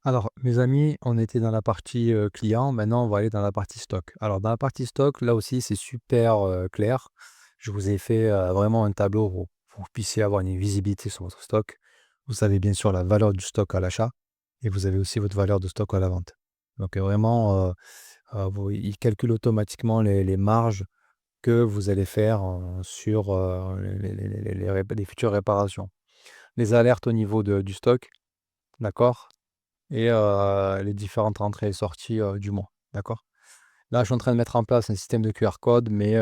Alors, mes amis, on était dans la partie, client, maintenant on va aller dans la partie stock. Alors dans la partie stock, là aussi c'est super, clair. Je vous ai fait, vraiment un tableau pour que vous puissiez avoir une visibilité sur votre stock. Vous avez bien sûr la valeur du stock à l'achat et vous avez aussi votre valeur de stock à la vente. Donc, vraiment, vous il calcule automatiquement les marges que vous allez faire, sur, les futures réparations. Les alertes au niveau du stock, d'accord? Et les différentes entrées et sorties, du mois, d'accord? Là, je suis en train de mettre en place un système de QR code, mais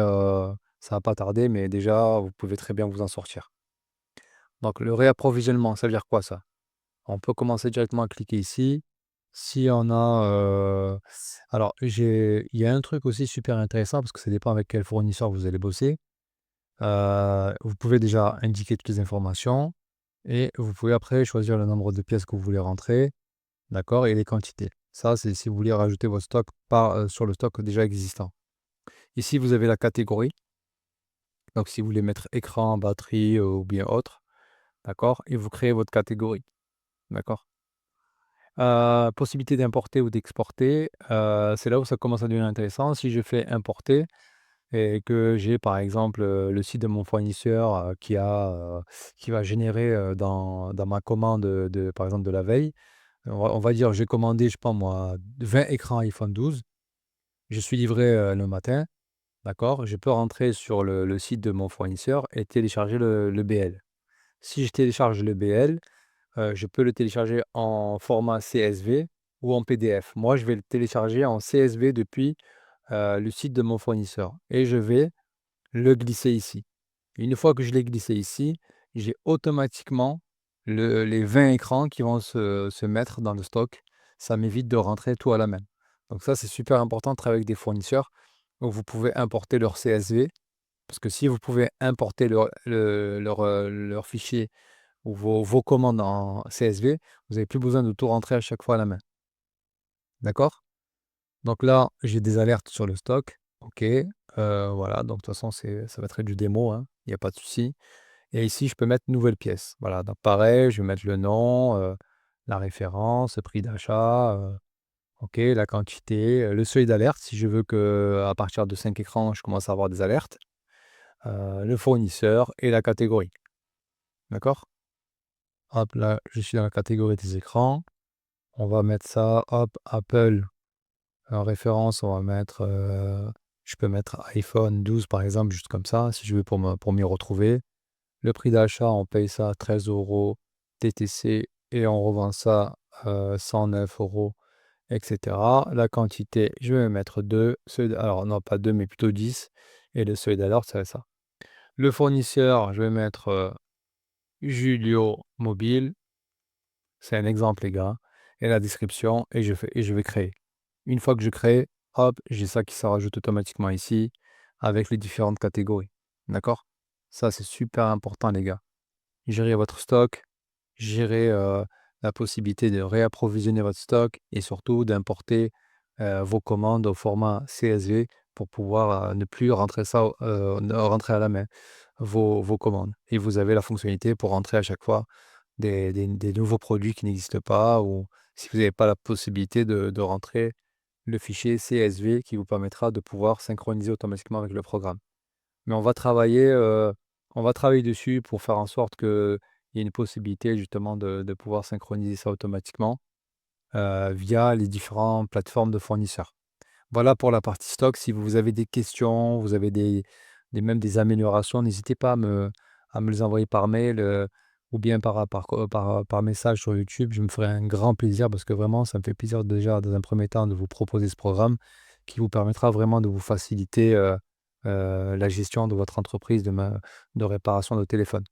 ça va pas tarder, mais déjà, vous pouvez très bien vous en sortir. Donc le réapprovisionnement, ça veut dire quoi ça? On peut commencer directement à cliquer ici. Si on a, alors il y a un truc aussi super intéressant parce que ça dépend avec quel fournisseur vous allez bosser. Vous pouvez déjà indiquer toutes les informations et vous pouvez après choisir le nombre de pièces que vous voulez rentrer. D'accord? Et les quantités. Ça, c'est si vous voulez rajouter votre stock sur le stock déjà existant. Ici, vous avez la catégorie. Donc, si vous voulez mettre écran, batterie, ou bien autre, d'accord? Et vous créez votre catégorie, d'accord? Possibilité d'importer ou d'exporter, c'est là où ça commence à devenir intéressant. Si je fais importer et que j'ai, par exemple, le site de mon fournisseur, qui va générer, dans ma commande, par exemple, de la veille, on va dire, j'ai commandé, je sais pas moi, 20 écrans iPhone 12. Je suis livré, le matin, d'accord? Je peux rentrer sur le site de mon fournisseur et télécharger le BL. Si je télécharge le BL, je peux le télécharger en format CSV ou en PDF. Moi, je vais le télécharger en CSV depuis, le site de mon fournisseur et je vais le glisser ici. Une fois que je l'ai glissé ici, j'ai automatiquement les 20 écrans qui vont se mettre dans le stock. Ça m'évite de rentrer tout à la main. Donc ça, c'est super important de travailler avec des fournisseurs où vous pouvez importer leur CSV. Parce que si vous pouvez importer leur fichier ou vos commandes en CSV, vous n'avez plus besoin de tout rentrer à chaque fois à la main. D'accord? Donc là, j'ai des alertes sur le stock. OK. Voilà, donc de toute façon, ça va être du démo, hein, il y a pas de souci. Et ici, je peux mettre nouvelle pièce. Voilà, donc pareil, je vais mettre le nom, la référence, le prix d'achat, OK, la quantité, le seuil d'alerte si je veux que à partir de 5 écrans, je commence à avoir des alertes, le fournisseur et la catégorie. D'accord? Hop là, je suis dans la catégorie des écrans. On va mettre ça, hop, Apple, en référence, on va mettre, je peux mettre iPhone 12 par exemple, juste comme ça, si je veux pour m'y retrouver. Le prix d'achat, on paye ça 13 € TTC et on revend ça, 109 € et cetera. La quantité, je vais mettre 2, alors non pas 2 mais plutôt 10 et le seuil d'alerte, c'est ça. Le fournisseur, je vais mettre, Julio Mobile, c'est un exemple les gars et la description et je vais créer. Une fois que je crée, hop, j'ai ça qui se rajoute automatiquement ici avec les différentes catégories. D'accord? Ça, c'est super important les gars. Gérer votre stock, gérer, la possibilité de réapprovisionner votre stock et surtout d'importer, vos commandes au format CSV pour pouvoir, ne plus rentrer ça, ne rentrer à la main, vos commandes et vous avez la fonctionnalité pour rentrer à chaque fois des nouveaux produits qui n'existent pas ou si vous n'avez pas la possibilité de rentrer le fichier CSV qui vous permettra de pouvoir synchroniser automatiquement avec le programme. Mais on va travailler dessus pour faire en sorte qu'il y ait une possibilité justement de pouvoir synchroniser ça automatiquement, via les différentes plateformes de fournisseurs. Voilà pour la partie stock. Si vous avez des questions, vous avez même des améliorations, n'hésitez pas à me les envoyer par mail, ou bien par message sur YouTube. Je me ferai un grand plaisir parce que vraiment, ça me fait plaisir déjà dans un premier temps de vous proposer ce programme qui vous permettra vraiment de vous faciliter, la gestion de votre entreprise de réparation de téléphone.